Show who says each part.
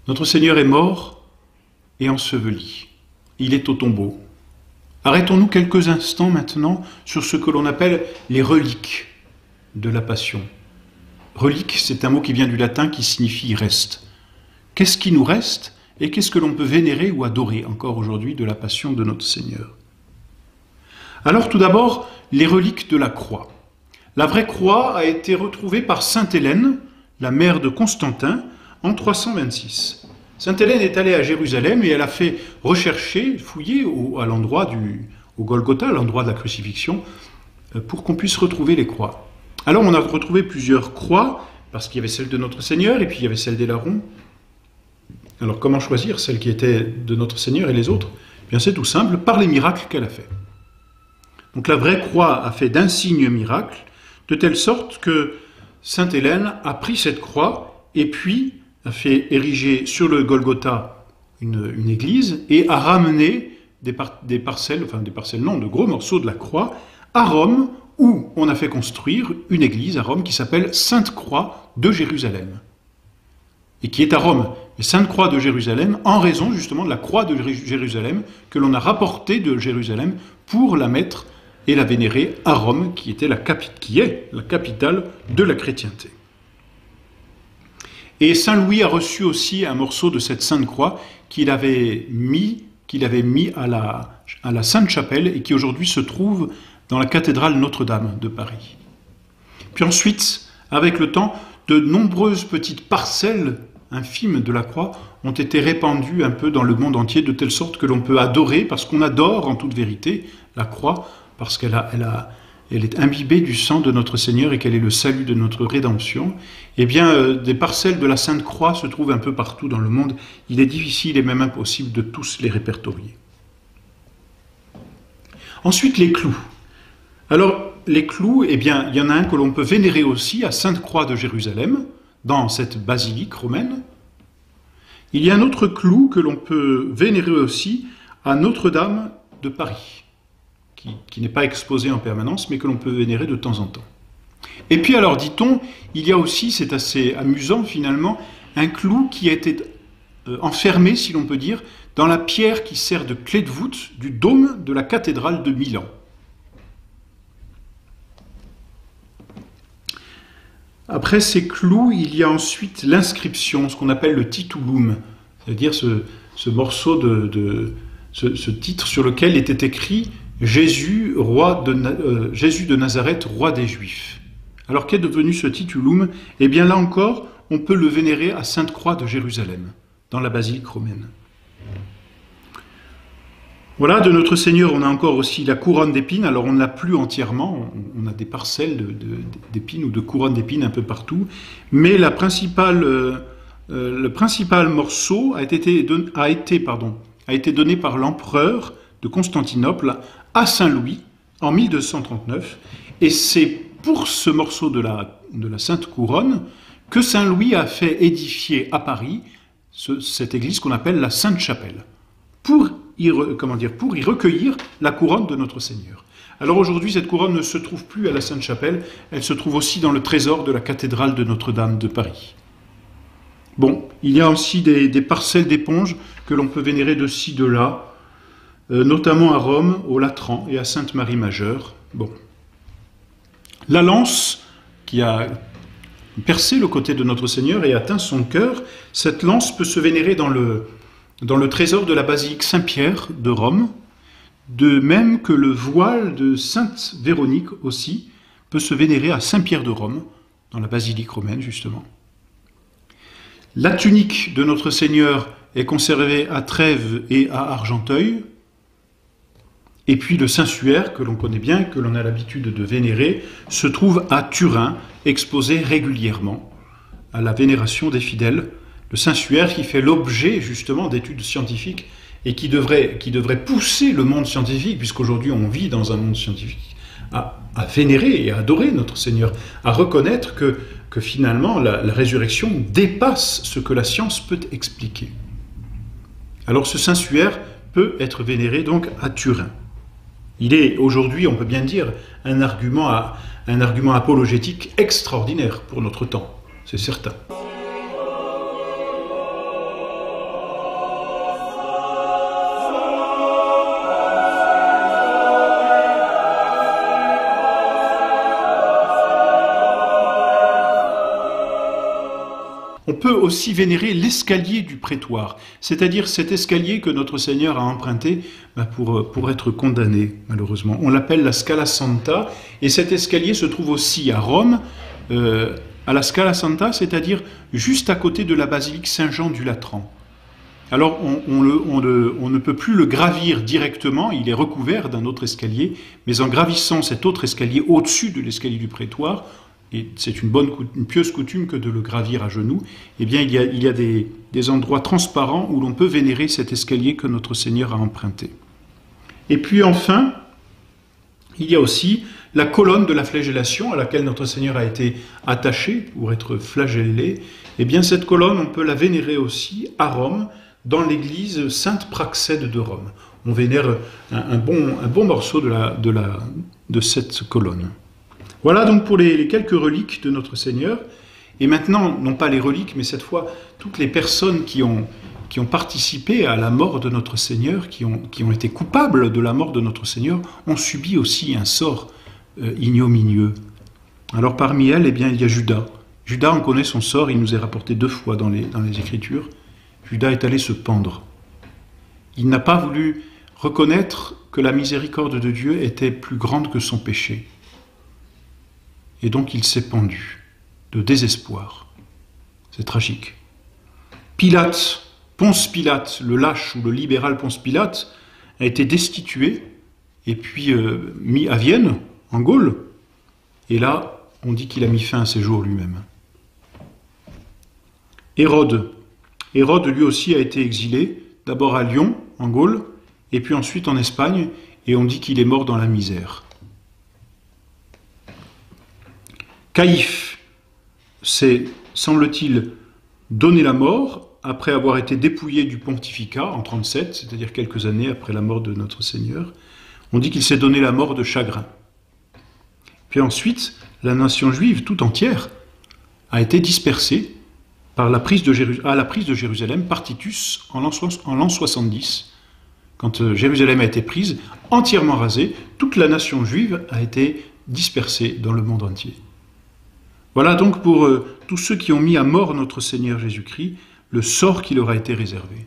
Speaker 1: Notre Seigneur est mort et enseveli. Il est au tombeau. Arrêtons-nous quelques instants maintenant sur ce que l'on appelle les reliques de la Passion. Relique, c'est un mot qui vient du latin qui signifie reste. Qu'est-ce qui nous reste et qu'est-ce que l'on peut vénérer ou adorer encore aujourd'hui de la Passion de notre Seigneur? Alors tout d'abord, les reliques de la croix. La vraie croix a été retrouvée par Sainte Hélène, la mère de Constantin, en 326. Sainte Hélène est allée à Jérusalem et elle a fait rechercher, fouiller à l'endroit au Golgotha, à l'endroit de la crucifixion, pour qu'on puisse retrouver les croix. Alors on a retrouvé plusieurs croix, parce qu'il y avait celle de notre Seigneur et puis il y avait celle des larrons. Alors comment choisir celle qui était de notre Seigneur et les autres? Eh bien c'est tout simple, par les miracles qu'elle a fait. Donc la vraie croix a fait d'insignes miracles, de telle sorte que Sainte Hélène a pris cette croix et puis a fait ériger sur le Golgotha une église et a ramené de gros morceaux de la croix à Rome, où on a fait construire une église à Rome qui s'appelle Sainte-Croix de Jérusalem. Et qui est à Rome. Et Sainte-Croix de Jérusalem, en raison justement de la croix de Jérusalem, que l'on a rapportée de Jérusalem pour la mettre et la vénérer à Rome, qui est la capitale de la chrétienté. Et Saint Louis a reçu aussi un morceau de cette Sainte Croix qu'il avait mis à la Sainte Chapelle et qui aujourd'hui se trouve dans la cathédrale Notre-Dame de Paris. Puis ensuite, avec le temps, de nombreuses petites parcelles infimes de la croix ont été répandues un peu dans le monde entier, de telle sorte que l'on peut adorer, parce qu'on adore en toute vérité la croix, parce qu'elle est imbibée du sang de notre Seigneur et qu'elle est le salut de notre rédemption. Eh bien, des parcelles de la Sainte Croix se trouvent un peu partout dans le monde. Il est difficile et même impossible de tous les répertorier. Ensuite, les clous. Alors, les clous, eh bien, il y en a un que l'on peut vénérer aussi à Sainte-Croix de Jérusalem, dans cette basilique romaine. Il y a un autre clou que l'on peut vénérer aussi à Notre-Dame de Paris, qui n'est pas exposé en permanence, mais que l'on peut vénérer de temps en temps. Et puis alors, dit-on, il y a aussi, c'est assez amusant finalement, un clou qui a été enfermé, si l'on peut dire, dans la pierre qui sert de clé de voûte du dôme de la cathédrale de Milan. Après ces clous, il y a ensuite l'inscription, ce qu'on appelle le titulum, c'est-à-dire ce morceau ce titre sur lequel était écrit Jésus de Nazareth, roi des Juifs. Alors qu'est devenu ce titulum? Eh bien là encore, on peut le vénérer à Sainte-Croix de Jérusalem, dans la basilique romaine. Voilà, de notre Seigneur, on a encore aussi la couronne d'épines. Alors on ne l'a plus entièrement, on a des parcelles d'épines ou de couronnes d'épines un peu partout, mais le principal morceau a été donné par l'empereur de Constantinople à Saint Louis en 1239, et c'est pour ce morceau de la Sainte Couronne que Saint Louis a fait édifier à Paris cette église qu'on appelle la Sainte Chapelle, pour y recueillir la couronne de notre Seigneur. Alors aujourd'hui, cette couronne ne se trouve plus à la Sainte Chapelle, elle se trouve aussi dans le trésor de la cathédrale de Notre-Dame de Paris. Bon, il y a aussi des parcelles d'éponges que l'on peut vénérer de ci, de là, notamment à Rome, au Latran et à Sainte-Marie Majeure. Bon. La lance qui a percé le côté de notre Seigneur et atteint son cœur, cette lance peut se vénérer dans le trésor de la basilique Saint-Pierre de Rome, de même que le voile de Sainte Véronique aussi peut se vénérer à Saint-Pierre de Rome, dans la basilique romaine justement. La tunique de notre Seigneur est conservée à Trèves et à Argenteuil, et puis le Saint-Suaire, que l'on connaît bien, que l'on a l'habitude de vénérer, se trouve à Turin, exposé régulièrement à la vénération des fidèles. Le Saint-Suaire qui fait l'objet justement d'études scientifiques et qui devrait pousser le monde scientifique, puisqu'aujourd'hui on vit dans un monde scientifique, à vénérer et à adorer notre Seigneur, à reconnaître que finalement la résurrection dépasse ce que la science peut expliquer. Alors ce Saint-Suaire peut être vénéré donc à Turin. Il est aujourd'hui, on peut bien dire, un argument apologétique extraordinaire pour notre temps, c'est certain. On peut aussi vénérer l'escalier du prétoire, c'est-à-dire cet escalier que notre Seigneur a emprunté pour être condamné, malheureusement. On l'appelle la Scala Santa, et cet escalier se trouve aussi à Rome, à la Scala Santa, c'est-à-dire juste à côté de la basilique Saint-Jean du Latran. Alors on ne peut plus le gravir directement, il est recouvert d'un autre escalier, mais en gravissant cet autre escalier au-dessus de l'escalier du prétoire, et c'est une pieuse coutume que de le gravir à genoux, eh bien il y a des endroits transparents où l'on peut vénérer cet escalier que notre Seigneur a emprunté. Et puis enfin, il y a aussi la colonne de la flagellation à laquelle notre Seigneur a été attaché pour être flagellé. Eh bien cette colonne, on peut la vénérer aussi à Rome, dans l'église Sainte-Praxède de Rome. On vénère un bon morceau de cette colonne. Voilà donc pour les quelques reliques de notre Seigneur. Et maintenant, non pas les reliques, mais cette fois, toutes les personnes qui ont participé à la mort de notre Seigneur, qui ont été coupables de la mort de notre Seigneur, ont subi aussi un sort ignominieux. Alors parmi elles, eh bien, il y a Judas. Judas, on connaît son sort, il nous est rapporté 2 fois dans les Écritures. Judas est allé se pendre. Il n'a pas voulu reconnaître que la miséricorde de Dieu était plus grande que son péché. Et donc il s'est pendu, de désespoir. C'est tragique. Pilate, Ponce Pilate, le lâche ou le libéral Ponce Pilate, a été destitué et puis mis à Vienne, en Gaule. Et là, on dit qu'il a mis fin à ses jours lui-même. Hérode lui aussi a été exilé, d'abord à Lyon, en Gaule, et puis ensuite en Espagne, et on dit qu'il est mort dans la misère. Caïphe s'est, semble-t-il, donné la mort après avoir été dépouillé du pontificat en 37, c'est-à-dire quelques années après la mort de notre Seigneur. On dit qu'il s'est donné la mort de chagrin. Puis ensuite, la nation juive tout entière a été dispersée à la prise de Jérusalem par Titus en l'an 70. Quand Jérusalem a été prise, entièrement rasée, toute la nation juive a été dispersée dans le monde entier. Voilà donc pour tous ceux qui ont mis à mort notre Seigneur Jésus-Christ, le sort qui leur a été réservé.